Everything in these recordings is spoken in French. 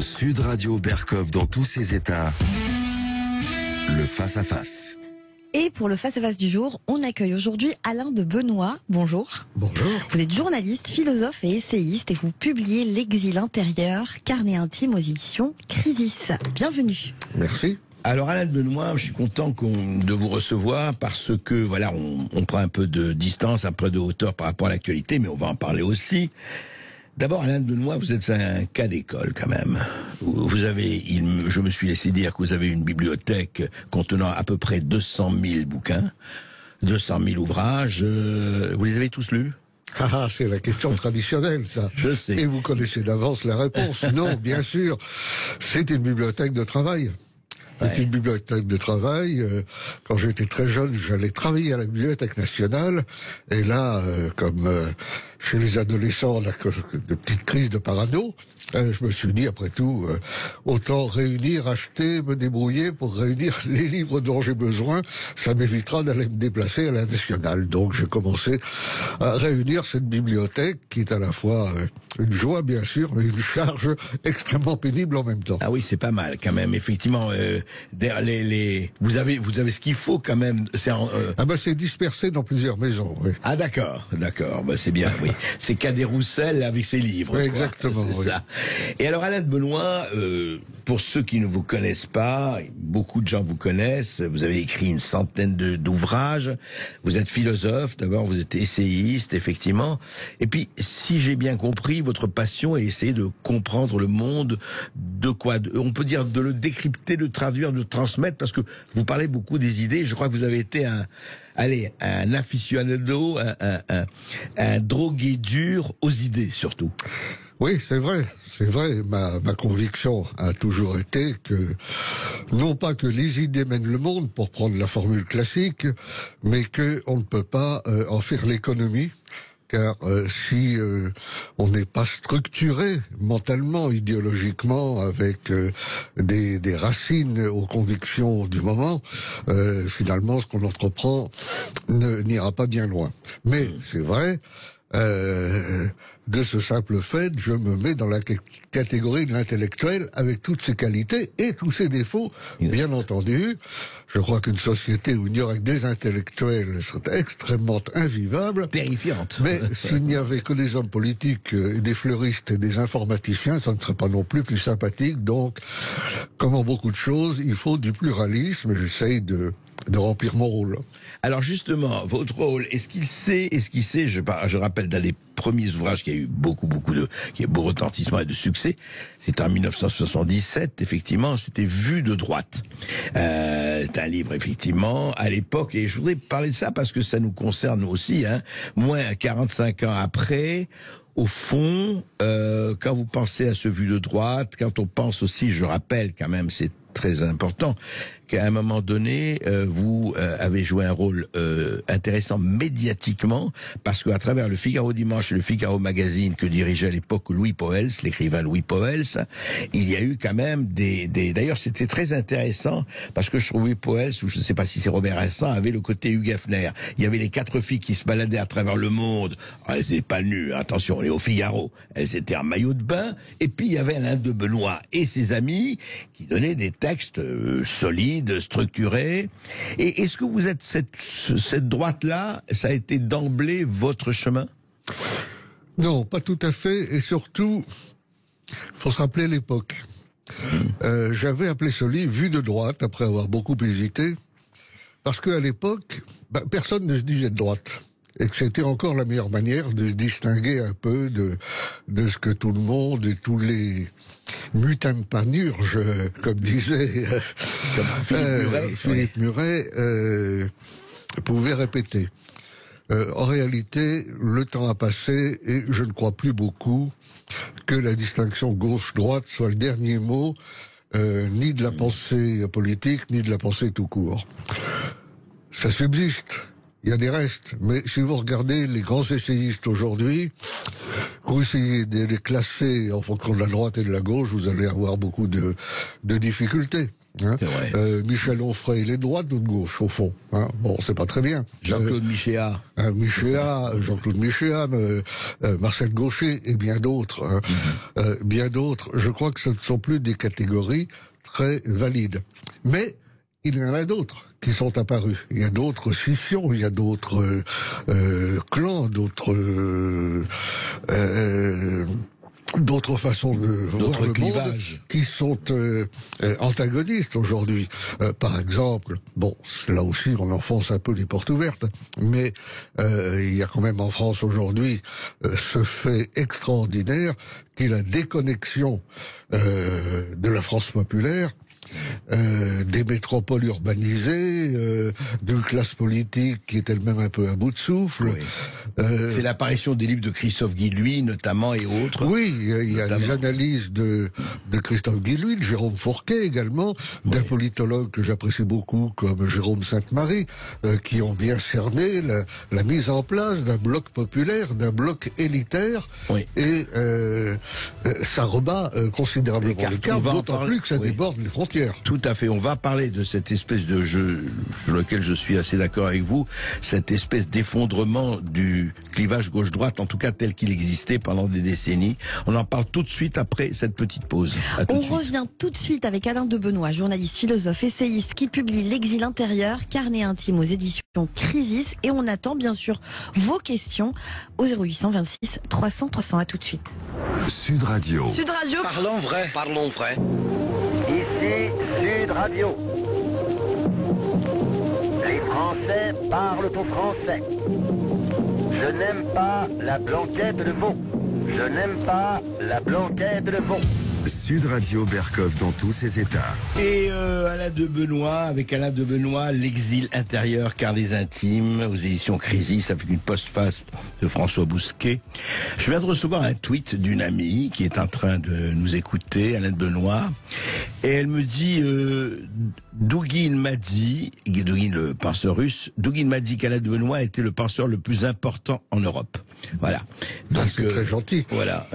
Sud Radio Berkov dans tous ses états. Le face-à-face. Et pour le face-à-face du jour, on accueille aujourd'hui Alain de Benoît. Bonjour. Bonjour. Vous êtes journaliste, philosophe et essayiste et vous publiez L'exil intérieur, carnet intime aux éditions Crisis. Bienvenue. Merci. Alors Alain de Benoît, je suis content de vous recevoir parce que voilà, on prend un peu de distance, un peu de hauteur par rapport à l'actualité, mais on va en parler aussi. D'abord, Alain de Benoît, vous êtes un cas d'école quand même. Vous avez, je me suis laissé dire que vous avez une bibliothèque contenant à peu près 200 000 bouquins, 200 000 ouvrages. Vous les avez tous lus ? Ah, c'est la question traditionnelle, ça. Je sais. Et vous connaissez d'avance la réponse. Non, bien sûr, c'est une bibliothèque de travail. C'est une bibliothèque de travail. Quand j'étais très jeune, j'allais travailler à la Bibliothèque nationale. Et là, comme chez les adolescents, on a de petites crises de parano, je me suis dit, après tout, autant réunir, acheter, me débrouiller pour réunir les livres dont j'ai besoin. Ça m'évitera d'aller me déplacer à la nationale. Donc j'ai commencé à réunir cette bibliothèque qui est à la fois une joie, bien sûr, mais une charge extrêmement pénible en même temps. Ah oui, c'est pas mal quand même. Effectivement, vous avez ce qu'il faut quand même. C'est dispersé dans plusieurs maisons. Oui. Ah d'accord. Bah, c'est bien. Oui, c'est Cadet Roussel avec ses livres. Oui, exactement. C'est ça. Et alors Alain de Benoît, pour ceux qui ne vous connaissent pas, beaucoup de gens vous connaissent. Vous avez écrit une centaine d'ouvrages. Vous êtes philosophe. D'abord, vous êtes essayiste, effectivement. Et puis, si j'ai bien compris, votre passion est essayer de comprendre le monde, on peut dire de le décrypter, de traduire, de transmettre, parce que vous parlez beaucoup des idées. Je crois que vous avez été un aficionado, un drogué dur aux idées, surtout. Oui, c'est vrai. Ma conviction a toujours été que, non pas que les idées mènent le monde, pour prendre la formule classique, mais que on ne peut pas en faire l'économie. Car si on n'est pas structuré mentalement, idéologiquement, avec des racines aux convictions du moment, finalement, ce qu'on entreprend n'ira pas bien loin. Mais c'est vrai, de ce simple fait, je me mets dans la catégorie de l'intellectuel avec toutes ses qualités et tous ses défauts, bien entendu. Je crois qu'une société où il n'y aurait que des intellectuels serait extrêmement invivable. Terrifiante. Mais s'il n'y avait que des hommes politiques, et des fleuristes et des informaticiens, ça ne serait pas non plus sympathique. Donc, comme en beaucoup de choses, il faut du pluralisme. J'essaye de remplir mon rôle. Alors justement, votre rôle, est-ce qu'il sait, je rappelle d'un des premiers ouvrages qui a eu beaucoup de retentissement et de succès, c'était en 1977, effectivement, c'était Vue de droite. C'est un livre, effectivement, à l'époque, et je voudrais parler de ça parce que ça nous concerne aussi, moins 45 ans après. Au fond, quand vous pensez à ce Vue de droite, quand on pense aussi, je rappelle quand même, c'est très important, qu'à un moment donné, vous avez joué un rôle intéressant médiatiquement, parce qu'à travers le Figaro Dimanche et le Figaro Magazine que dirigeait à l'époque Louis Poels, l'écrivain Louis Poels, il y a eu quand même D'ailleurs, c'était très intéressant, parce que je trouve Louis Poels, ou je ne sais pas si c'est Robert Vincent, avait le côté Hugh Hefner. Il y avait les 4 filles qui se baladaient à travers le monde. Elles n'étaient pas nues, attention, on est au Figaro. Elles étaient en maillot de bain. Et puis, il y avait Alain de Benoît et ses amis qui donnaient des textes solides, structurés. Et est-ce que vous êtes cette droite-là, ça a été d'emblée votre chemin ? Non, pas tout à fait. Et surtout, il faut se rappeler l'époque. J'avais appelé ce livre Vue de droite, après avoir beaucoup hésité, parce qu'à l'époque, personne ne se disait de droite. Et que c'était encore la meilleure manière de se distinguer un peu de ce que tout le monde et tous les mutins de panurge, comme disait Philippe Muret, pouvait répéter. En réalité, le temps a passé et je ne crois plus beaucoup que la distinction gauche-droite soit le dernier mot, ni de la pensée politique, ni de la pensée tout court. Ça subsiste. Il y a des restes, mais si vous regardez les grands essayistes aujourd'hui, vous essayez de les classer en fonction de la droite et de la gauche, vous allez avoir beaucoup de difficultés. Hein. C'est vrai. Michel Onfray, il est de droite ou de gauche, au fond, hein. Bon, c'est pas très bien. Jean-Claude Michéa. Jean-Claude Michéa, Marcel Gaucher et bien d'autres. Hein. Bien d'autres. Je crois que ce ne sont plus des catégories très valides. Mais il y en a d'autres qui sont apparus. Il y a d'autres scissions, il y a d'autres clans, d'autres façons de voir le monde qui sont antagonistes aujourd'hui. Par exemple, bon, là aussi on enfonce un peu les portes ouvertes, mais il y a quand même en France aujourd'hui ce fait extraordinaire qui est la déconnexion de la France populaire, des métropoles urbanisées, d'une classe politique qui est elle-même un peu à bout de souffle. Oui. C'est l'apparition des livres de Christophe Guilluy, notamment, et autres. Oui, il y a des analyses de Christophe Guilluy, de Jérôme Fourquet également, d'un politologue que j'apprécie beaucoup comme Jérôme Sainte-Marie, qui ont bien cerné la mise en place d'un bloc populaire, d'un bloc élitaire, et ça rebat considérablement les cartes, d'autant plus que ça déborde les frontières. Tout à fait. On va parler de cette espèce de jeu sur lequel je suis assez d'accord avec vous, cette espèce d'effondrement du clivage gauche-droite, en tout cas tel qu'il existait pendant des décennies. On en parle tout de suite après cette petite pause. On revient tout de suite avec Alain de Benoît, journaliste, philosophe, essayiste, qui publie L'exil intérieur, carnet intime aux éditions Crisis. Et on attend bien sûr vos questions au 0826 300 300. À tout de suite. Sud Radio. Sud Radio. Parlons vrai. Parlons vrai. Ici Sud Radio. Les Français parlent au français. Je n'aime pas la blanquette de veau. Je n'aime pas la blanquette de veau. Sud Radio Berkov dans tous ses états. Et Alain de Benoît, avec Alain de Benoît, L'exil intérieur, carnet intimes, aux éditions Crisis, avec une postface de François Bousquet. Je viens de recevoir un tweet d'une amie qui est en train de nous écouter, Alain de Benoît, et elle me dit, Douguin m'a dit, Douguin le penseur russe, Douguin m'a dit qu'Alain de Benoît était le penseur le plus important en Europe. Voilà. Donc c'est très gentil. Voilà.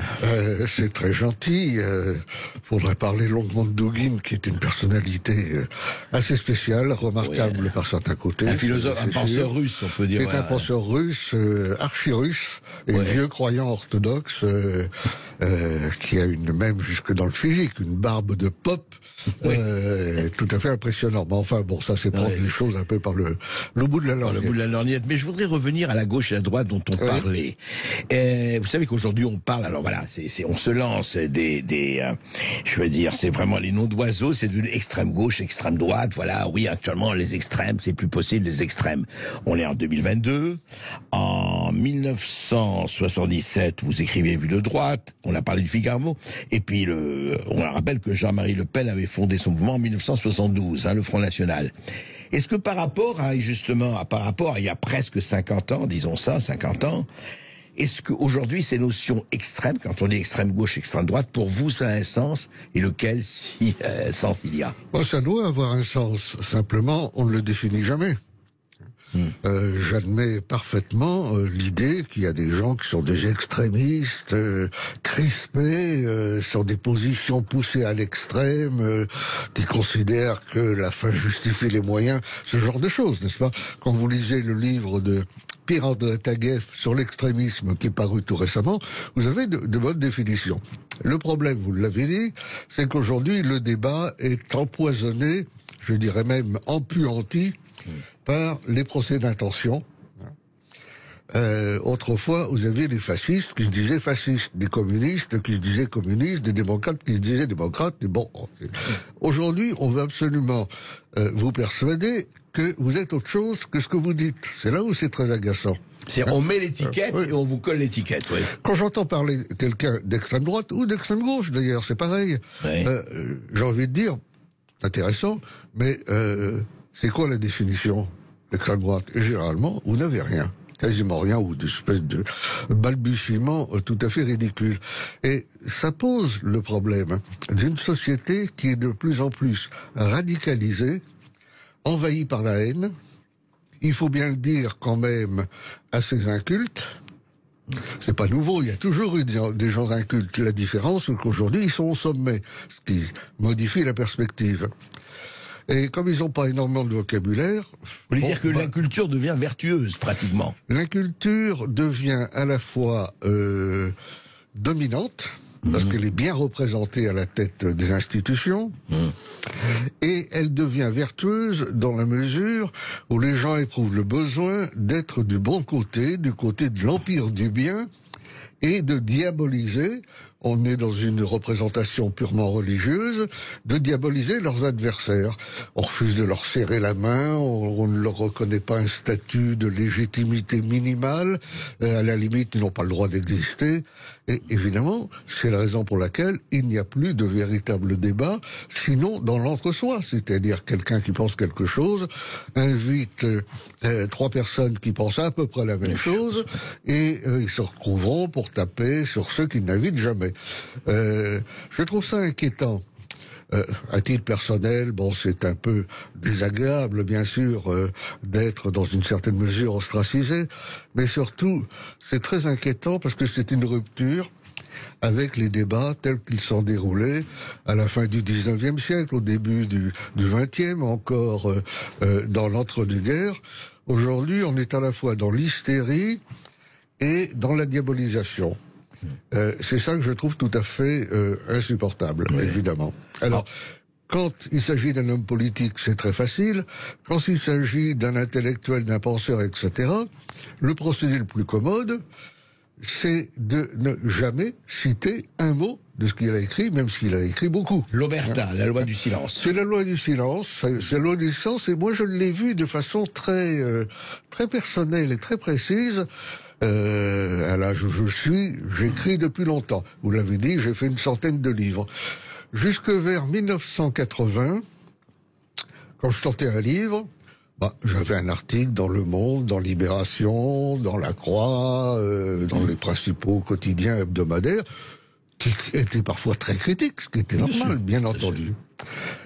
C'est très gentil. Faudrait parler longuement de Douguin, qui est une personnalité assez spéciale, remarquable par certains côtés. Un philosophe, un penseur russe, on peut dire. C'est un penseur russe, archi-russe, et vieux croyant orthodoxe, qui a même jusque dans le physique, une barbe de pop, tout à fait impressionnant. Mais enfin, bon, ça c'est prendre les choses un peu par le bout de la lorgnette. Le bout de la lorgnette. Mais je voudrais revenir à la gauche et à la droite dont on parlait. Vous savez qu'aujourd'hui on parle, alors voilà, on se lance je veux dire, c'est vraiment les noms d'oiseaux, c'est de l'extrême gauche, extrême droite, voilà, oui, actuellement les extrêmes, c'est plus possible les extrêmes. On est en 2022, en 1977, vous écriviez Vue de droite, on a parlé du Figaro, et puis on rappelle que Jean-Marie Le Pen avait fondé son mouvement en 1972, le Front National. Est-ce que par rapport à il y a presque 50 ans, disons ça, 50 ans, est-ce qu'aujourd'hui, ces notions extrêmes, quand on dit extrême gauche, extrême droite, pour vous, ça a un sens? Et lequel sens il y a? Ça doit avoir un sens. Simplement, on ne le définit jamais. J'admets parfaitement l'idée qu'il y a des gens qui sont des extrémistes, crispés, sur des positions poussées à l'extrême, qui considèrent que la fin justifie les moyens, ce genre de choses, n'est-ce pas? Quand vous lisez le livre de Pierre-André Taguieff sur l'extrémisme qui est paru tout récemment, vous avez de bonnes définitions. Le problème, vous l'avez dit, c'est qu'aujourd'hui, le débat est empoisonné, je dirais même empuanti, par les procès d'intention. Autrefois, vous aviez des fascistes qui se disaient fascistes, des communistes qui se disaient communistes, des démocrates qui se disaient démocrates. Et bon, aujourd'hui, on veut absolument vous persuader que vous êtes autre chose que ce que vous dites. C'est là où c'est très agaçant. On met l'étiquette et on vous colle l'étiquette. Oui. Quand j'entends parler quelqu'un d'extrême droite ou d'extrême gauche, d'ailleurs, c'est pareil. J'ai envie de dire, intéressant, mais c'est quoi la définition d'extrême droite? Et généralement, vous n'avez rien. Quasiment rien, ou des espèces de balbutiements tout à fait ridicules. Et ça pose le problème d'une société qui est de plus en plus radicalisée, envahie par la haine, il faut bien le dire quand même, assez inculte, C'est pas nouveau, il y a toujours eu des gens incultes. La différence, c'est qu'aujourd'hui, ils sont au sommet, ce qui modifie la perspective. Et comme ils n'ont pas énormément de vocabulaire... Vous voulez dire que l'inculture devient vertueuse, pratiquement? L'inculture devient à la fois dominante, parce qu'elle est bien représentée à la tête des institutions, et elle devient vertueuse dans la mesure où les gens éprouvent le besoin d'être du bon côté, du côté de l'empire du bien, et de diaboliser, on est dans une représentation purement religieuse, de diaboliser leurs adversaires. On refuse de leur serrer la main, on ne leur reconnaît pas un statut de légitimité minimale, à la limite ils n'ont pas le droit d'exister, et évidemment c'est la raison pour laquelle il n'y a plus de véritable débat, sinon dans l'entre-soi, c'est-à-dire quelqu'un qui pense quelque chose, invite 3 personnes qui pensent à peu près la même chose, et ils se retrouveront pour taper sur ceux qui n'invitent jamais. Je trouve ça inquiétant. À titre personnel, bon, c'est un peu désagréable, bien sûr, d'être dans une certaine mesure ostracisé, mais surtout, c'est très inquiétant parce que c'est une rupture avec les débats tels qu'ils sont déroulés à la fin du 19e siècle, au début du 20e, encore dans l'entre-deux-guerres. Aujourd'hui, on est à la fois dans l'hystérie et dans la diabolisation. C'est ça que je trouve tout à fait insupportable, évidemment. Alors, quand il s'agit d'un homme politique, c'est très facile. Quand il s'agit d'un intellectuel, d'un penseur, etc., le procédé le plus commode, c'est de ne jamais citer un mot de ce qu'il a écrit, même s'il a écrit beaucoup. L'omerta, la loi du silence. C'est la loi du silence, c'est la loi du silence, et moi je l'ai vu de façon très personnelle et très précise. À l'âge où je suis, j'écris depuis longtemps. Vous l'avez dit, j'ai fait une centaine de livres. Jusque vers 1980, quand je sortais un livre, j'avais un article dans Le Monde, dans Libération, dans La Croix, dans les principaux quotidiens hebdomadaires, qui étaient parfois très critiques, ce qui était normal, bien entendu.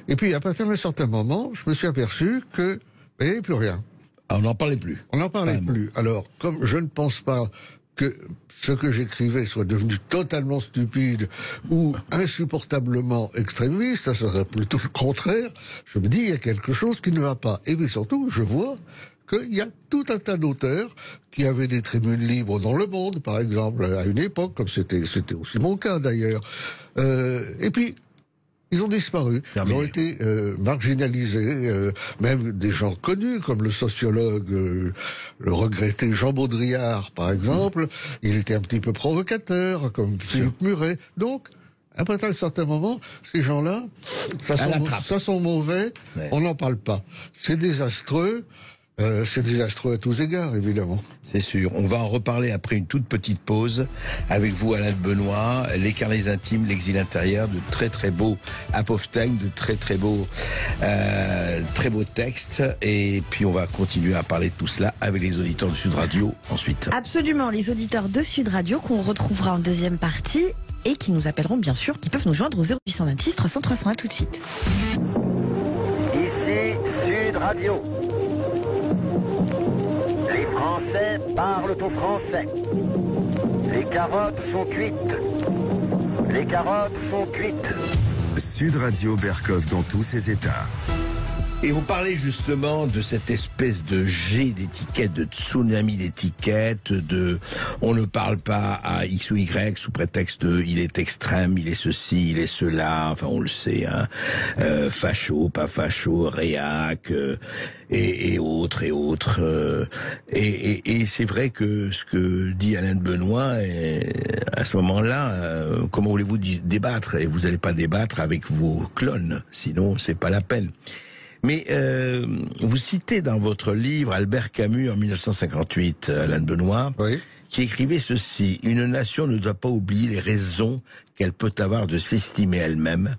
Et puis, à partir d'un certain moment, je me suis aperçu que il n'y avait plus rien. Ah, on n'en parlait plus. On n'en parlait plus. Alors, comme je ne pense pas que ce que j'écrivais soit devenu totalement stupide ou insupportablement extrémiste, ça serait plutôt le contraire, je me dis, il y a quelque chose qui ne va pas. Et puis surtout, je vois qu'il y a tout un tas d'auteurs qui avaient des tribunes libres dans Le Monde, par exemple, à une époque, comme c'était aussi mon cas d'ailleurs. Et puis, ils ont disparu, ils ont été marginalisés, même des gens connus comme le sociologue, le regretté Jean Baudrillard par exemple, il était un petit peu provocateur, comme Philippe Muret. Donc, à partir d'un certain moment, ces gens-là, ça sent mauvais, on n'en parle pas. C'est désastreux. C'est désastreux à tous égards, évidemment. C'est sûr. On va en reparler après une toute petite pause. Avec vous, Alain de Benoît, Les Carnets intimes, l'exil intérieur, de très très beaux apophthegmes, de très beaux textes. Et puis on va continuer à parler de tout cela avec les auditeurs de Sud Radio ensuite. Absolument, les auditeurs de Sud Radio qu'on retrouvera en deuxième partie et qui nous appelleront bien sûr, qui peuvent nous joindre au 0826 300 301 tout de suite. Ici Sud Radio. Les Français parlent au français. Les carottes sont cuites. Les carottes sont cuites. Sud Radio Berkov dans tous ses états. Et vous parlez justement de cette espèce de jet d'étiquettes, de tsunami d'étiquettes, on ne parle pas à X ou Y sous prétexte de il est extrême, il est ceci, il est cela, enfin on le sait, hein, facho, pas facho, réac, et autres. Et c'est vrai que ce que dit Alain de Benoît, à ce moment-là, comment voulez-vous débattre? Et vous n'allez pas débattre avec vos clones, sinon c'est pas la peine. Mais vous citez dans votre livre Albert Camus en 1958, Alain de Benoît, qui écrivait ceci: « Une nation ne doit pas oublier les raisons qu'elle peut avoir de s'estimer elle-même.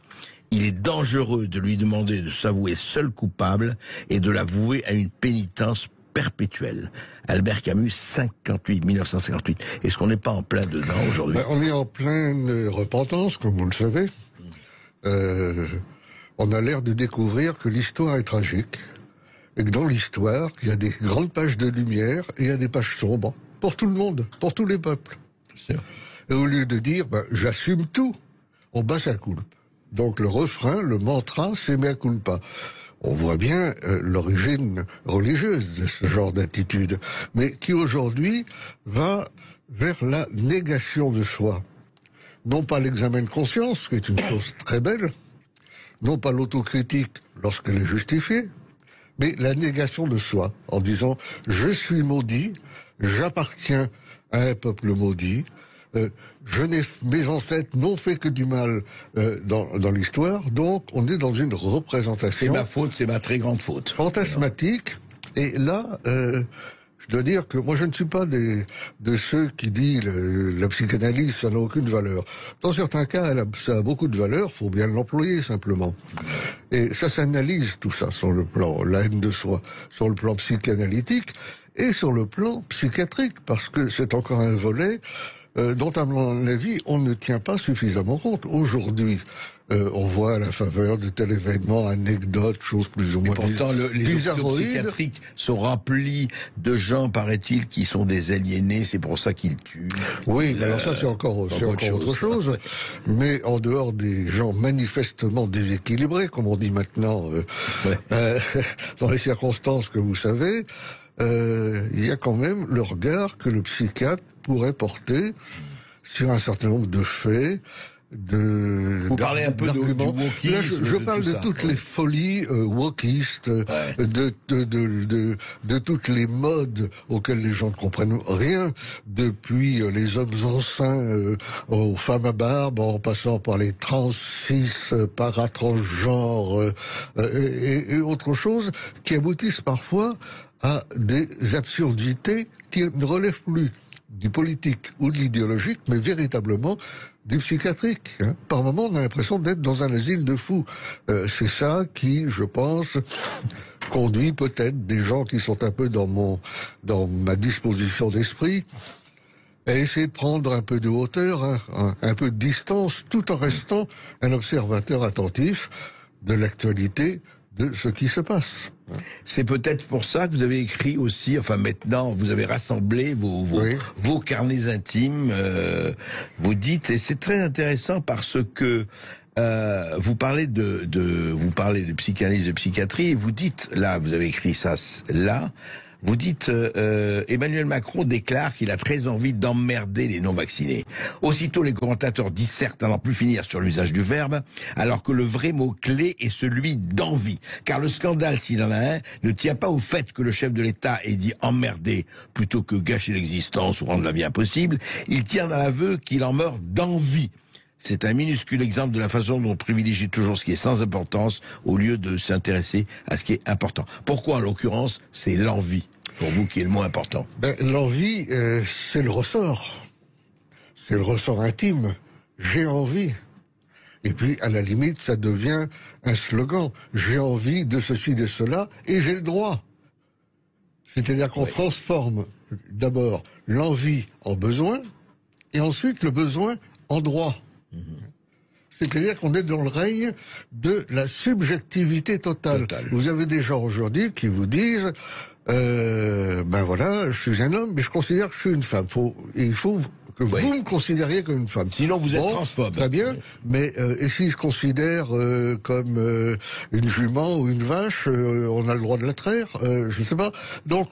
Il est dangereux de lui demander de s'avouer seul coupable et de la vouer à une pénitence perpétuelle. » Albert Camus, 1958. Est-ce qu'on n'est pas en plein dedans aujourd'hui? On est en pleine repentance, comme vous le savez. On a l'air de découvrir que l'histoire est tragique, et que dans l'histoire, il y a des grandes pages de lumière et il y a des pages sombres. pour tout le monde, pour tous les peuples. Et au lieu de dire j'assume tout, on bat sa culpe. Donc le refrain, le mantra, c'est mea culpa. On voit bien l'origine religieuse de ce genre d'attitude, mais qui aujourd'hui va vers la négation de soi. Non pas l'examen de conscience, qui est une chose très belle, non pas l'autocritique lorsqu'elle est justifiée, mais la négation de soi, en disant « je suis maudit, j'appartiens à un peuple maudit, mes ancêtres n'ont fait que du mal dans l'histoire, donc on est dans une représentation... C'est ma faute, c'est ma très grande faute. Fantasmatique, et là... je dois dire que moi je ne suis pas de ceux qui disent la psychanalyse ça n'a aucune valeur. Dans certains cas ça a beaucoup de valeur, faut bien l'employer simplement. Et ça s'analyse tout ça sur le plan la haine de soi, sur le plan psychanalytique et sur le plan psychiatrique, parce que c'est encore un volet dont à mon avis on ne tient pas suffisamment compte. Aujourd'hui, on voit à la faveur de tel événement, anecdotes, choses plus ou moins pourtant, les hôpitaux psychiatriques sont remplis de gens, paraît-il, qui sont des aliénés, c'est pour ça qu'ils tuent. Oui, mais alors ça c'est encore autre chose. Mais en dehors des gens manifestement déséquilibrés, comme on dit maintenant, dans les circonstances que vous savez, il y a quand même le regard que le psychiatre pourrait porter sur un certain nombre de faits, vous parlez un peu du wokisme. Là, je parle de toutes les folies wokistes, de toutes les modes auxquelles les gens ne comprennent rien, depuis les hommes enceints aux femmes à barbe, en passant par les trans, cis, paratransgenres et autre chose, qui aboutissent parfois à des absurdités qui ne relèvent plus du politique ou de l'idéologique, mais véritablement du psychiatrique. Par moments, on a l'impression d'être dans un asile de fous. C'est ça qui, je pense, conduit peut-être des gens qui sont un peu dans ma disposition d'esprit à essayer de prendre un peu de hauteur, un peu de distance, tout en restant un observateur attentif de l'actualité, de ce qui se passe. C'est peut-être pour ça que vous avez écrit aussi, enfin maintenant, vous avez rassemblé vos carnets intimes, vous dites, et c'est très intéressant parce que vous parlez de psychanalyse, de psychiatrie, et vous dites, là, vous avez écrit ça là, vous dites, Emmanuel Macron déclare qu'il a très envie d'emmerder les non-vaccinés. Aussitôt, les commentateurs dissertent à n'en plus finir sur l'usage du verbe, alors que le vrai mot-clé est celui d'envie. Car le scandale, s'il en a un, ne tient pas au fait que le chef de l'État ait dit emmerder plutôt que gâcher l'existence ou rendre la vie impossible. Il tient dans l'aveu qu'il en meurt d'envie. C'est un minuscule exemple de la façon dont on privilégie toujours ce qui est sans importance au lieu de s'intéresser à ce qui est important. Pourquoi, en l'occurrence, c'est l'envie, pour vous, qui est le moins important? L'envie, c'est le ressort. C'est le ressort intime. J'ai envie. Et puis, à la limite, ça devient un slogan. J'ai envie de ceci, de cela, et j'ai le droit. C'est-à-dire qu'on transforme d'abord l'envie en besoin, et ensuite le besoin en droit. C'est-à-dire qu'on est dans le règne de la subjectivité totale. Vous avez des gens aujourd'hui qui vous disent ben voilà, je suis un homme, mais je considère que je suis une femme. Il faut que vous me considériez comme une femme. Sinon vous êtes transphobe. Très bien, mais et s'ils se considèrent comme une jument ou une vache, on a le droit de la traire, je sais pas. Donc,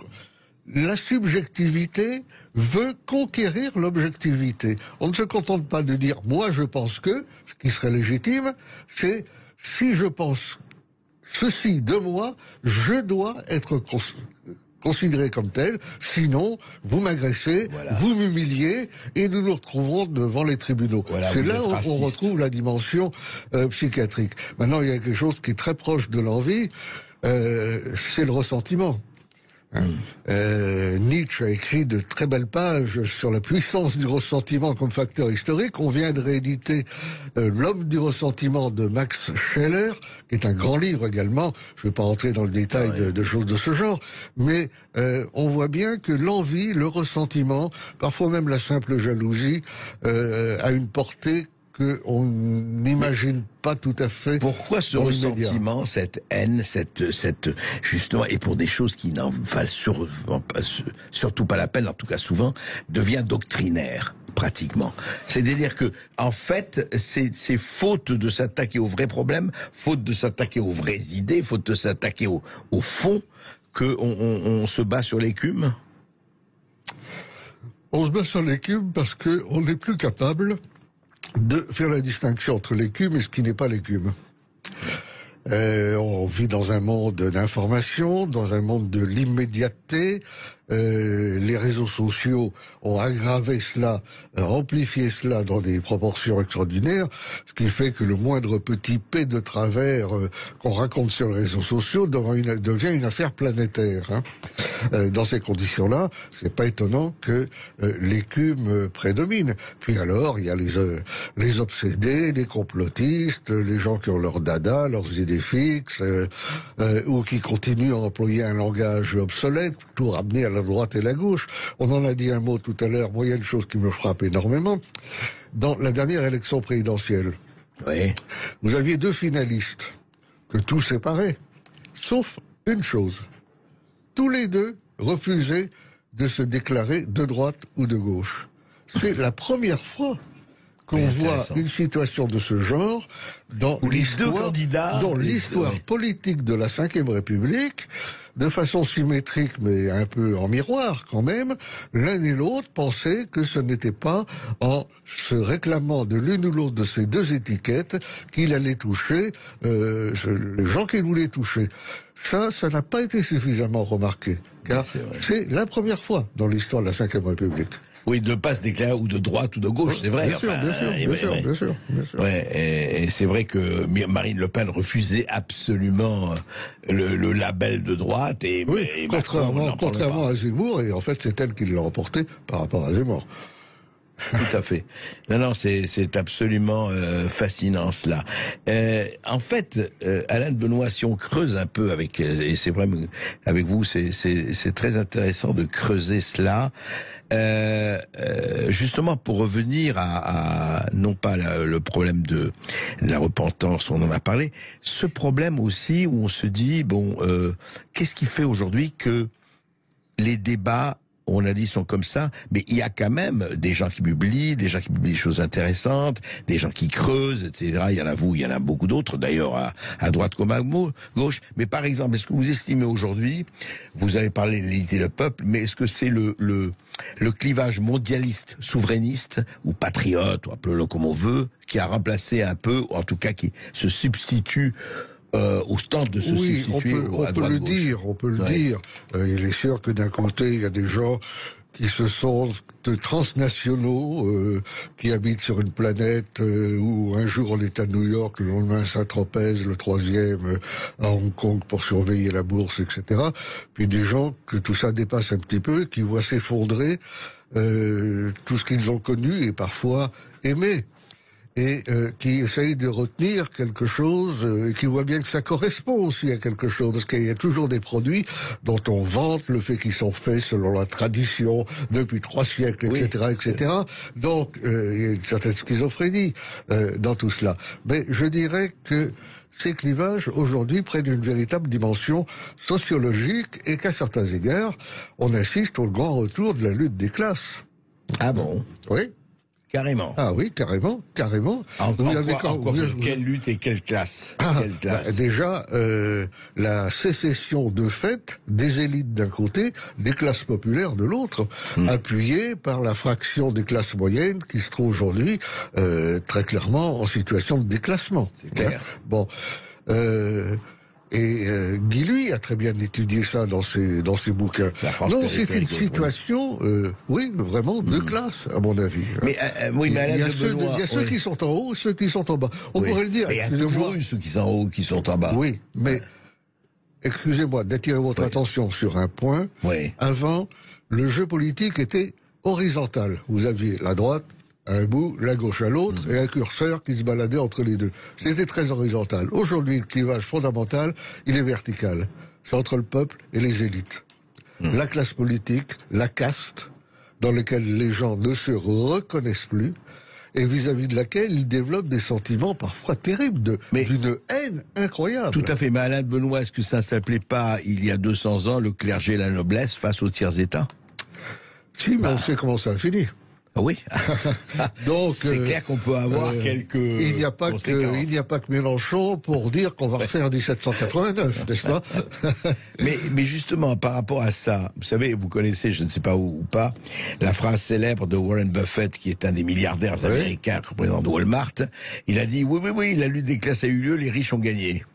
la subjectivité veut conquérir l'objectivité. On ne se contente pas de dire « moi je pense que », ce qui serait légitime, c'est « si je pense ceci de moi, je dois être considéré comme tel, sinon vous m'agressez, vous m'humiliez et nous nous retrouverons devant les tribunaux ». C'est là où on retrouve la dimension psychiatrique. Maintenant, il y a quelque chose qui est très proche de l'envie, c'est le ressentiment. Nietzsche a écrit de très belles pages sur la puissance du ressentiment comme facteur historique. On vient de rééditer L'homme du ressentiment de Max Scheler, qui est un grand livre également. Je ne vais pas rentrer dans le détail de choses de ce genre, mais on voit bien que l'envie, le ressentiment, parfois même la simple jalousie, a une portée qu'on n'imagine pas tout à fait. Pourquoi ce dans l'immédiat. ressentiment, cette haine, justement, et pour des choses qui n'en valent surtout pas la peine, en tout cas souvent, devient doctrinaire, pratiquement. C'est-à-dire que, en fait, c'est faute de s'attaquer aux vrais problèmes, faute de s'attaquer aux vraies idées, faute de s'attaquer au fond, qu'on se bat sur l'écume. On se bat sur l'écume parce qu'on n'est plus capable de faire la distinction entre l'écume et ce qui n'est pas l'écume. On vit dans un monde d'information, dans un monde de l'immédiateté. Les réseaux sociaux ont aggravé cela, amplifié cela dans des proportions extraordinaires, ce qui fait que le moindre petit P de travers qu'on raconte sur les réseaux sociaux devient une affaire planétaire. Hein. Dans ces conditions-là, c'est pas étonnant que l'écume prédomine. Puis alors, il y a les obsédés, les complotistes, les gens qui ont leur dada, leurs idées fixes, ou qui continuent à employer un langage obsolète pour ramener à la droite et la gauche. On en a dit un mot tout à l'heure. Moi, il y a une chose qui me frappe énormément. Dans la dernière élection présidentielle, Oui. vous aviez 2 finalistes que tout séparait, sauf une chose. Tous les 2 refusaient de se déclarer de droite ou de gauche. C'est la première fois qu'on voit une situation de ce genre dans l'histoire politique de la Ve République, de façon symétrique mais un peu en miroir quand même. L'un et l'autre pensaient que ce n'était pas en se réclamant de l'une ou l'autre de ces 2 étiquettes qu'il allait toucher les gens qu'il voulait toucher. Ça n'a pas été suffisamment remarqué, car c'est la première fois dans l'histoire de la Ve République. Oui, de ne pas se déclarer ou de droite ou de gauche, c'est vrai. Bien sûr. Ouais, et c'est vrai que Marine Le Pen refusait absolument le label de droite. Et contrairement à Zemmour, et en fait c'est elle qui l'a remporté par rapport à Zemmour. Tout à fait. Non, c'est absolument fascinant cela. En fait, Alain de Benoît, si on creuse un peu avec, et c'est vrai avec vous, c'est très intéressant de creuser cela. Justement pour revenir à non pas le problème de la repentance, on en a parlé, ce problème aussi où on se dit bon, qu'est-ce qui fait aujourd'hui que les débats, on a dit, sont comme ça, mais il y a quand même des gens qui publient, des choses intéressantes, des gens qui creusent, etc. Il y en a vous, il y en a beaucoup d'autres, d'ailleurs, à droite comme à gauche. Mais par exemple, est-ce que vous estimez aujourd'hui, vous avez parlé de l'unité du peuple, mais est-ce que c'est le clivage mondialiste, souverainiste, ou patriote, ou appelez-le comme on veut, qui a remplacé un peu, ou en tout cas qui se substitue au stand de se substituer à droite gauche. On peut le dire. Il est sûr que d'un côté, il y a des gens qui se sentent transnationaux, qui habitent sur une planète où un jour on est à New York, le lendemain à Saint-Tropez, le 3e à Hong Kong pour surveiller la bourse, etc. Puis des gens que tout ça dépasse un petit peu, qui voient s'effondrer tout ce qu'ils ont connu et parfois aimé. Et qui essayent de retenir quelque chose, et qui voient bien que ça correspond aussi à quelque chose, parce qu'il y a toujours des produits dont on vante le fait qu'ils sont faits selon la tradition depuis 3 siècles, etc., etc. Donc, il y a une certaine schizophrénie dans tout cela. Mais je dirais que ces clivages, aujourd'hui, prennent une véritable dimension sociologique, et qu'à certains égards, on assiste au grand retour de la lutte des classes. Ah bon? Oui. Carrément. Ah oui, carrément. Quelle lutte et quelle classe, déjà, la sécession de fait des élites d'un côté, des classes populaires de l'autre, appuyée par la fraction des classes moyennes qui se trouve aujourd'hui très clairement en situation de déclassement. C'est clair. Bon. Et Guy, lui, a très bien étudié ça dans ses bouquins. Non, c'est une situation, vraiment de classe, à mon avis. Mais il y a ceux qui sont en haut, ceux qui sont en bas. On pourrait le dire. Mais il y a toujours eu ceux qui sont en haut, qui sont en bas. Oui, mais excusez-moi d'attirer votre attention sur un point. Oui. Avant, le jeu politique était horizontal. Vous aviez la droite à un bout, la gauche à l'autre, et un curseur qui se baladait entre les deux. C'était très horizontal. Aujourd'hui, le clivage fondamental, il est vertical. C'est entre le peuple et les élites. La classe politique, la caste, dans laquelle les gens ne se reconnaissent plus, et vis-à-vis de laquelle il développe des sentiments parfois terribles, d'une haine incroyable. Tout à fait. Mais Alain de Benoît, est-ce que ça ne s'appelait pas, il y a 200 ans, le clergé et la noblesse face aux tiers états? Si, mais on sait comment ça a fini. Oui. Donc, c'est clair qu'on peut avoir quelques il n'y a pas que Mélenchon pour dire qu'on va refaire 1789, n'est-ce pas? mais justement, par rapport à ça, vous savez, vous connaissez, je ne sais pas où ou pas, la phrase célèbre de Warren Buffett, qui est un des milliardaires américains, représentant de Walmart. Il a dit, oui, la lutte des classes a eu lieu, les riches ont gagné.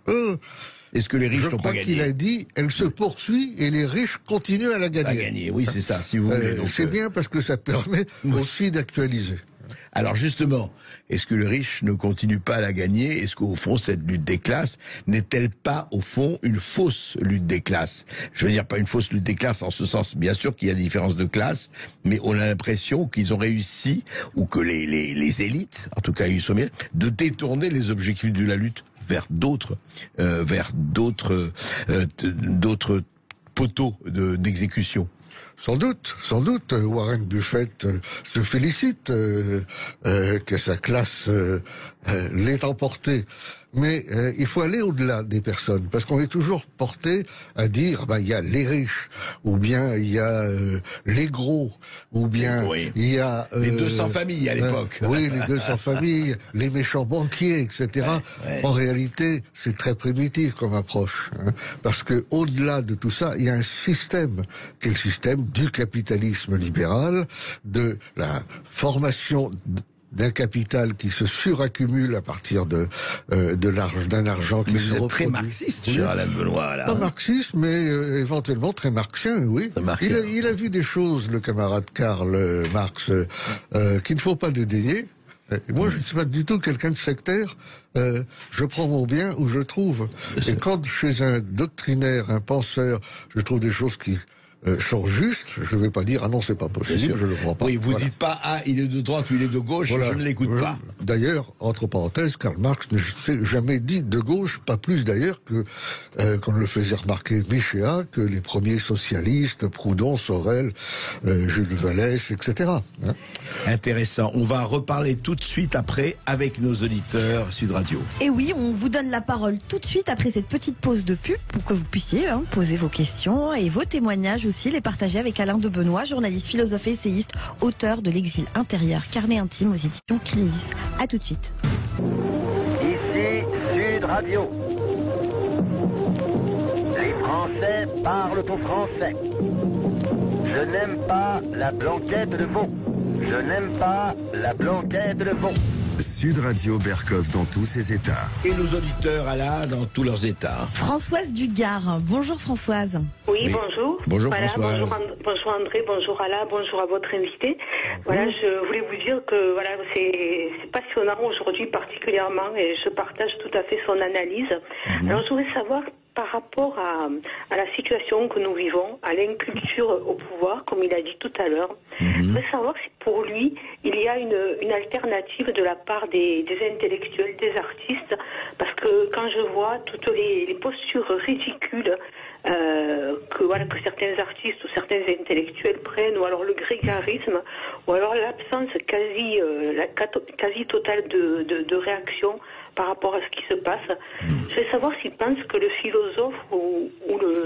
Est-ce que les riches n'ont pas gagné? Je crois qu'il a dit, elle se poursuit et les riches continuent à la gagner. À gagner, oui, c'est ça, si vous voulez. C'est bien parce que ça permet aussi d'actualiser. Alors justement, est-ce que le riche ne continue pas à la gagner? Est-ce qu'au fond, cette lutte des classes n'est-elle pas, au fond, une fausse lutte des classes? Je veux dire, pas une fausse lutte des classes en ce sens, bien sûr qu'il y a des différences de classes, mais on a l'impression qu'ils ont réussi, ou que les élites, en tout cas ils sont bien, de détourner les objectifs de la lutte vers d'autres poteaux d'exécution. Sans doute, Warren Buffett se félicite que sa classe l'ait emporté. Mais il faut aller au-delà des personnes, parce qu'on est toujours porté à dire, il y a les riches, ou bien il y a les gros, ou bien il y a... les 200 familles à l'époque. Oui, les 200 familles, les méchants banquiers, etc. En réalité, c'est très primitif comme approche, parce que au-delà de tout ça, il y a un système, qui est le système du capitalisme libéral, de la formation d'un capital qui se suraccumule à partir d'un argent qui se reproduit. Très marxiste, cher Alain Benoît. Là. Pas marxiste, mais éventuellement très marxien, oui. Il a vu des choses, le camarade Karl Marx, qu'il ne faut pas dédaigner. Moi, je ne suis pas du tout quelqu'un de sectaire. Je prends mon bien où je le trouve. Et quand chez un doctrinaire, un penseur, je trouve des choses qui sont justes, je ne vais pas dire ah non c'est pas possible, je ne le crois pas. Oui, vous dites pas ah il est de droite ou il est de gauche, je ne l'écoute pas. D'ailleurs, entre parenthèses, Karl Marx ne s'est jamais dit de gauche, pas plus d'ailleurs que comme le faisait remarquer Michéa, que les premiers socialistes, Proudhon, Sorel, Jules Vallès, etc. Intéressant. On va reparler tout de suite après avec nos auditeurs Sud Radio. Et oui, on vous donne la parole tout de suite après cette petite pause de pub pour que vous puissiez poser vos questions et vos témoignages aussi, les partager avec Alain de Benoît, journaliste, philosophe et essayiste, auteur de L'exil intérieur, carnet intime aux éditions Crisis. À tout de suite. Ici Sud Radio. Les Français parlent au français. Je n'aime pas la blanquette de veau. Je n'aime pas la blanquette de veau. Sud Radio Berkov dans tous ses états. Et nos auditeurs, Alain, dans tous leurs états. Françoise du Gard. Bonjour Françoise. Oui, bonjour. Bonjour voilà, Françoise. Bonjour André, bonjour Alain, bonjour à votre invité. Voilà, je voulais vous dire que voilà, c'est passionnant aujourd'hui particulièrement et je partage tout à fait son analyse. Alors je voudrais savoir par rapport à la situation que nous vivons, à l'inculture au pouvoir, comme il a dit tout à l'heure, je voudrais savoir si pour lui, il y a une alternative de la part des intellectuels, des artistes, parce que quand je vois toutes les postures ridicules que certains artistes ou certains intellectuels prennent, ou alors le grégarisme, ou alors l'absence quasi totale de réaction par rapport à ce qui se passe. Je vais savoir s'il pense que le philosophe ou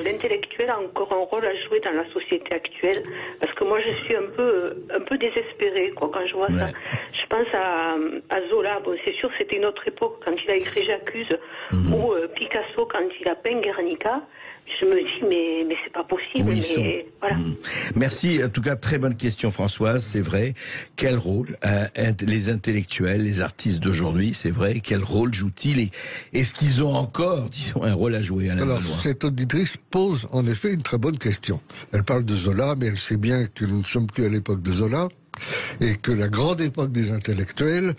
l'intellectuel a encore un rôle à jouer dans la société actuelle, parce que moi je suis un peu désespérée quand je vois ça. Je pense à Zola, bon c'est sûr c'était une autre époque quand il a écrit J'accuse, ou Picasso quand il a peint Guernica. Je me dis, mais c'est pas possible. Voilà. Merci. En tout cas, très bonne question, Françoise. C'est vrai. Quel rôle les intellectuels, les artistes d'aujourd'hui, c'est vrai, quel rôle jouent-ils? Est-ce qu'ils ont encore, disons, un rôle à jouer? Alors, cette auditrice pose en effet une très bonne question. Elle parle de Zola, mais elle sait bien que nous ne sommes plus à l'époque de Zola et que la grande époque des intellectuels,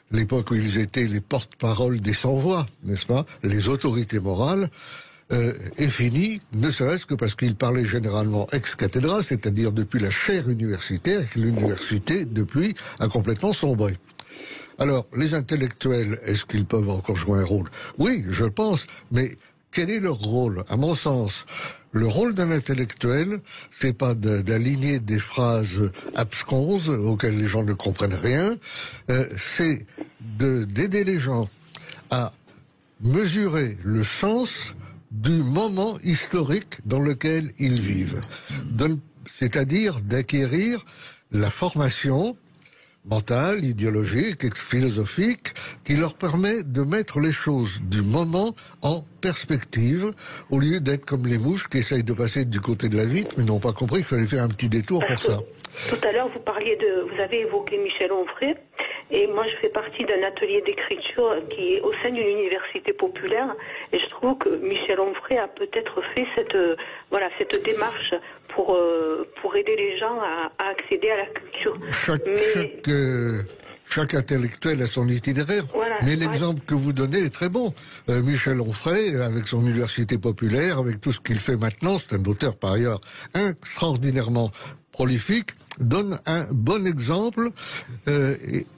l'époque où ils étaient les porte-parole des sans-voix, n'est-ce pas, les autorités morales, est fini, ne serait-ce que parce qu'il parlait généralement ex cathedra, c'est-à-dire depuis la chaire universitaire, et que l'université, depuis, a complètement sombré. Alors, les intellectuels, est-ce qu'ils peuvent encore jouer un rôle? Oui, je pense, mais quel est leur rôle? À mon sens, le rôle d'un intellectuel, c'est pas d'aligner des phrases absconses auxquelles les gens ne comprennent rien, c'est d'aider les gens à mesurer le sens du moment historique dans lequel ils vivent. C'est-à-dire d'acquérir la formation mentale, idéologique et philosophique qui leur permet de mettre les choses du moment en perspective au lieu d'être comme les mouches qui essayent de passer du côté de la vitre mais n'ont pas compris qu'il fallait faire un petit détour pour ça. Tout à l'heure, vous avez évoqué Michel Onfray. Et moi, je fais partie d'un atelier d'écriture qui est au sein d'une université populaire. Et je trouve que Michel Onfray a peut-être fait cette démarche pour aider les gens à accéder à la culture. Chaque intellectuel a son itinéraire, voilà, mais l'exemple que vous donnez est très bon. Michel Onfray, avec son université populaire, avec tout ce qu'il fait maintenant, c'est un auteur par ailleurs extraordinairement prolifique, donne un bon exemple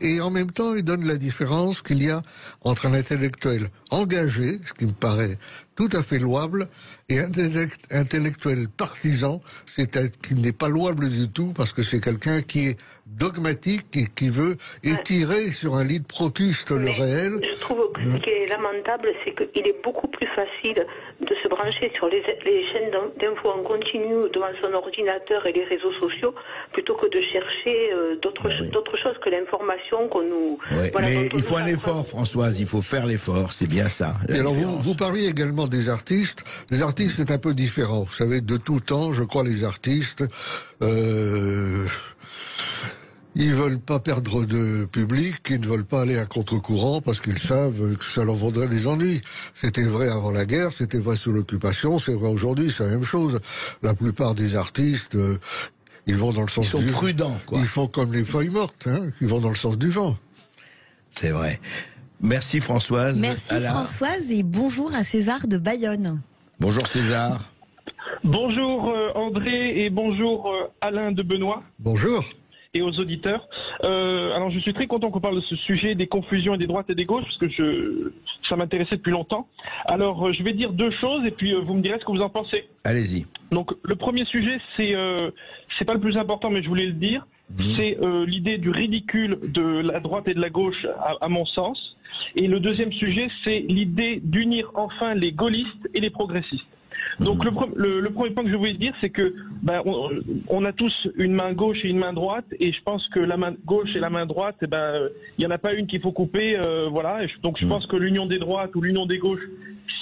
et en même temps il donne la différence qu'il y a entre un intellectuel engagé, ce qui me paraît tout à fait louable, et un intellectuel partisan, c'est-à-dire qu'il n'est pas louable du tout parce que c'est quelqu'un qui est dogmatique et qui veut étirer sur un lit de Procuste le réel. Je trouve que ce qui est lamentable, c'est qu'il est beaucoup plus facile de se brancher sur les chaînes d'infos en continu devant son ordinateur et les réseaux sociaux plutôt que de chercher d'autres choses que l'information qu'on nous... Ouais, voilà, mais il faut un effort, Françoise, il faut faire l'effort, c'est bien ça. Et alors vous parliez également des artistes. Les artistes, c'est un peu différent. Vous savez, de tout temps, je crois, les artistes... ils veulent pas perdre de public, ils ne veulent pas aller à contre-courant parce qu'ils savent que ça leur vaudrait des ennuis. C'était vrai avant la guerre, c'était vrai sous l'occupation, c'est vrai aujourd'hui, c'est la même chose. La plupart des artistes, ils vont dans le sens du vent. Ils sont prudents, quoi. Ils font comme les feuilles mortes, hein, ils vont dans le sens du vent. C'est vrai. Merci Françoise. Merci Françoise et bonjour à César de Bayonne. Bonjour César. Bonjour André et bonjour Alain de Benoît. Bonjour. Et aux auditeurs. Alors je suis très content qu'on parle de ce sujet des confusions et des droites et des gauches parce que ça m'intéressait depuis longtemps. Alors je vais dire deux choses et puis vous me direz ce que vous en pensez. Allez-y. Donc le premier sujet c'est pas le plus important mais je voulais le dire. C'est l'idée du ridicule de la droite et de la gauche à mon sens. Et le deuxième sujet c'est l'idée d'unir enfin les gaullistes et les progressistes. Donc le premier point que je voulais dire, c'est que on a tous une main gauche et une main droite, et je pense que la main gauche et la main droite, il y en a pas une qu'il faut couper, voilà. Donc je pense que l'union des droites ou l'union des gauches,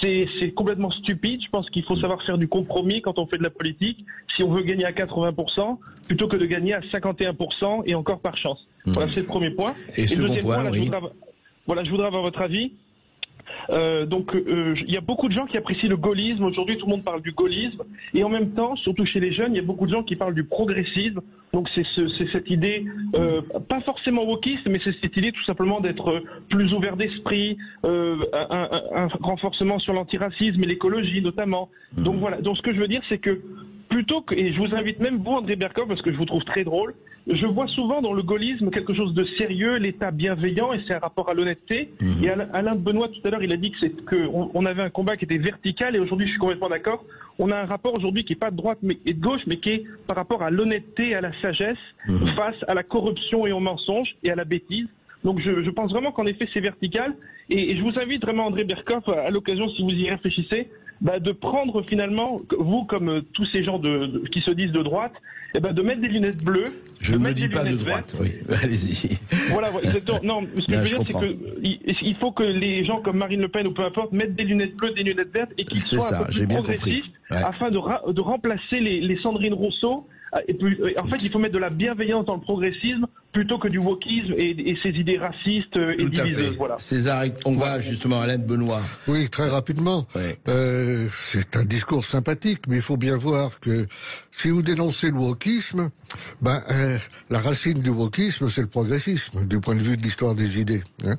c'est complètement stupide. Je pense qu'il faut savoir faire du compromis quand on fait de la politique. Si on veut gagner à 80%, plutôt que de gagner à 51% et encore par chance. Voilà, c'est le premier point. Et le deuxième point, je voudrais avoir votre avis. Il y a beaucoup de gens qui apprécient le gaullisme. Aujourd'hui, tout le monde parle du gaullisme. Et en même temps, surtout chez les jeunes, il y a beaucoup de gens qui parlent du progressisme. Donc c'est cette idée, pas forcément wokiste, mais c'est cette idée tout simplement d'être plus ouvert d'esprit, un renforcement sur l'antiracisme et l'écologie notamment. Donc voilà. Donc ce que je veux dire, c'est que plutôt que, et je vous invite même vous, André Berkoff, parce que je vous trouve très drôle, je vois souvent dans le gaullisme quelque chose de sérieux, l'État bienveillant, et c'est un rapport à l'honnêteté. Et Alain de Benoît, tout à l'heure, il a dit qu'on avait un combat qui était vertical, et aujourd'hui, je suis complètement d'accord. On a un rapport aujourd'hui qui n'est pas de droite et de gauche, mais qui est par rapport à l'honnêteté et à la sagesse, face à la corruption et au mensonge et à la bêtise. Donc je pense vraiment qu'en effet c'est vertical, et je vous invite vraiment, André Berkoff, à l'occasion, si vous y réfléchissez, de prendre finalement, vous comme tous ces gens qui se disent de droite, de mettre des lunettes bleues. Je ne me dis pas de droite, oui, allez-y. Voilà, exactement. Non, ce que je veux dire, c'est qu'il faut que les gens comme Marine Le Pen ou peu importe mettent des lunettes bleues, des lunettes vertes, et qu'ils soient un peu plus progressistes, afin de remplacer les Sandrine Rousseau. Et puis, en fait, il faut mettre de la bienveillance dans le progressisme plutôt que du wokisme et ses idées racistes et diviseuses. Voilà. César, on va justement à Alain de Benoît. Oui, très rapidement. Ouais. C'est un discours sympathique, mais il faut bien voir que si vous dénoncez le wokisme, la racine du wokisme, c'est le progressisme, du point de vue de l'histoire des idées. Hein.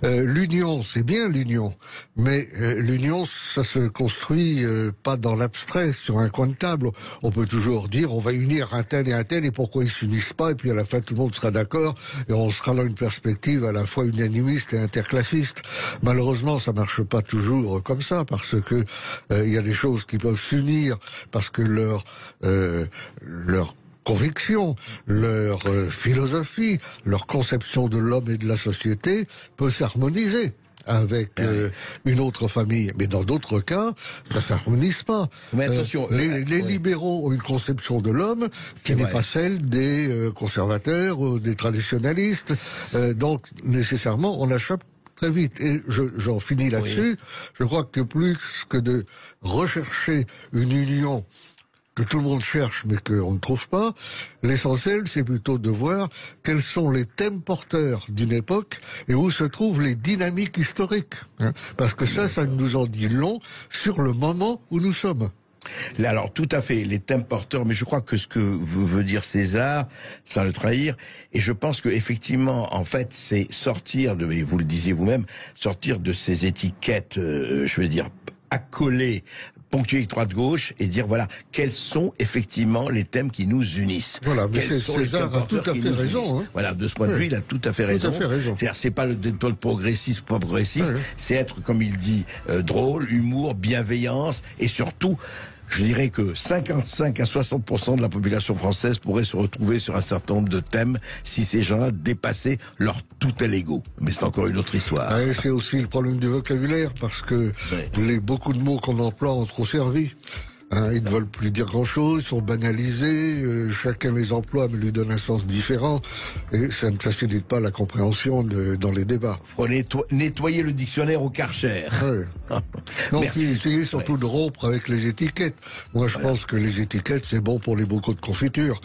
L'union, c'est bien l'union, mais l'union, ça se construit pas dans l'abstrait, sur un coin de table. On peut toujours dire, on va unir un tel, et pourquoi ils s'unissent pas, et puis à la fin, tout le monde sera mettra d'accord et on sera dans une perspective à la fois unanimiste et interclassiste. Malheureusement, ça marche pas toujours comme ça, parce que il y a des choses qui peuvent s'unir parce que leur conviction, leur philosophie, leur conception de l'homme et de la société peut s'harmoniser avec une autre famille. Mais dans d'autres cas, ça s'harmonise pas. Mais attention, les libéraux ont une conception de l'homme qui n'est pas celle des conservateurs ou des traditionalistes. Donc, nécessairement, on achoppe très vite. Et j'en finis là-dessus. Je crois que plus que de rechercher une union que tout le monde cherche mais qu'on ne trouve pas, l'essentiel c'est plutôt de voir quels sont les thèmes porteurs d'une époque et où se trouvent les dynamiques historiques. Parce que ça nous en dit long sur le moment où nous sommes. Alors tout à fait, les thèmes porteurs, mais je crois que ce que veut dire César, sans le trahir, et je pense que effectivement, en fait, c'est sortir de, et vous le disiez vous-même, sortir de ces étiquettes, je veux dire, accolées, ponctuer droite-gauche et dire voilà quels sont effectivement les thèmes qui nous unissent. Voilà, mais César a tout à fait raison. Hein. Voilà, de ce point de vue, il a tout à fait raison. C'est-à-dire, c'est pas le progressisme, pas progressiste, c'est être, comme il dit, drôle, humour, bienveillance et surtout. Je dirais que 55 à 60% de la population française pourrait se retrouver sur un certain nombre de thèmes si ces gens-là dépassaient leur tout est l'ego. Mais c'est encore une autre histoire. Et c'est aussi le problème du vocabulaire, parce que beaucoup de mots qu'on emploie ont trop servi. Ils ne veulent plus dire grand-chose, ils sont banalisés, chacun les emploie mais lui donne un sens différent, et ça ne facilite pas la compréhension dans les débats. Il faut nettoyer le dictionnaire au Karcher. Non, puis essayer surtout de rompre avec les étiquettes. Moi, je pense que les étiquettes, c'est bon pour les bocaux de confiture.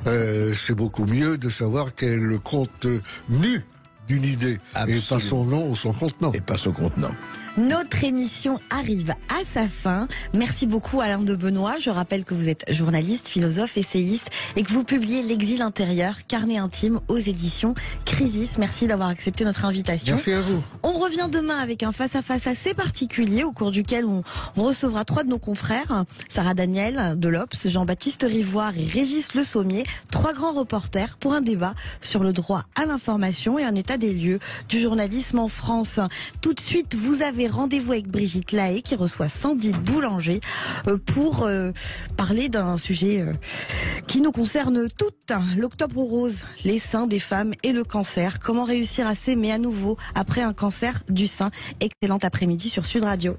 C'est beaucoup mieux de savoir quel est le contenu d'une idée, et pas son nom ou son contenant. Et pas son contenant. Notre émission arrive à sa fin. Merci beaucoup Alain de Benoît. Je rappelle que vous êtes journaliste, philosophe, essayiste et que vous publiez L'Exil intérieur, carnet intime aux éditions Crisis. Merci d'avoir accepté notre invitation. Merci à vous. On revient demain avec un face-à-face assez particulier au cours duquel on recevra 3 de nos confrères, Sarah Daniel de l'Obs, Jean-Baptiste Rivoire et Régis Le Sommier, 3 grands reporters pour un débat sur le droit à l'information et un état des lieux du journalisme en France. Tout de suite, vous avez rendez-vous avec Brigitte Lahaye qui reçoit Sandy Boulanger pour parler d'un sujet qui nous concerne toutes. L'Octobre rose, les seins des femmes et le cancer. Comment réussir à s'aimer à nouveau après un cancer du sein. Excellent après-midi sur Sud Radio.